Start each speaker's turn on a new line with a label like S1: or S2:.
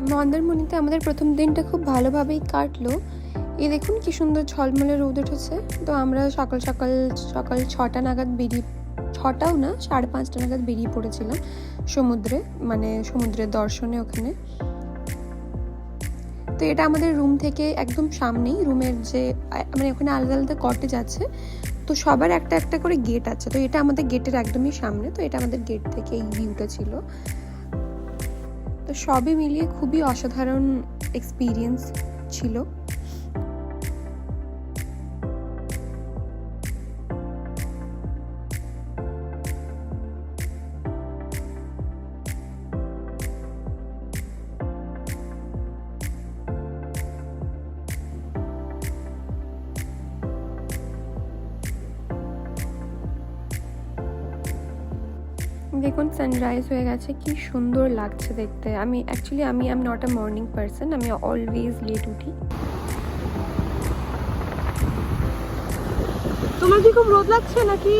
S1: মন্দারমণিতে আমাদের প্রথম দিনটা খুব ভালোভাবেই কাটলো। এই দেখুন কি সুন্দর ঝলমলে রোদ উঠেছে। তো আমরা সকাল সকাল 6টা নাগাদ বেরিয়ে, 6টাও না 5:30টা নাগাদ বেরিয়ে পড়েছিলাম সমুদ্রে, মানে সমুদ্রের দর্শনে ওখানে। তো এটা আমাদের রুম থেকে একদম সামনেই, রুমের যে মানে ওখানে আলাদা আলাদা কটেজ আছে, তো সবার একটা একটা করে গেট আছে। তো এটা আমাদের গেটের একদমই সামনে, তো এটা আমাদের গেট থেকে এই ভিউটা ছিল। তো সবই মিলিয়ে খুবই অসাধারণ এক্সপিরিয়েন্স ছিল। দেখুন সানরাইজ হয়ে গেছে, কি সুন্দর লাগছে দেখতে। আমি I am not a morning person, আমি অলওয়েজ লেট উঠি।
S2: তোমার কি খুব রোদ লাগছে নাকি?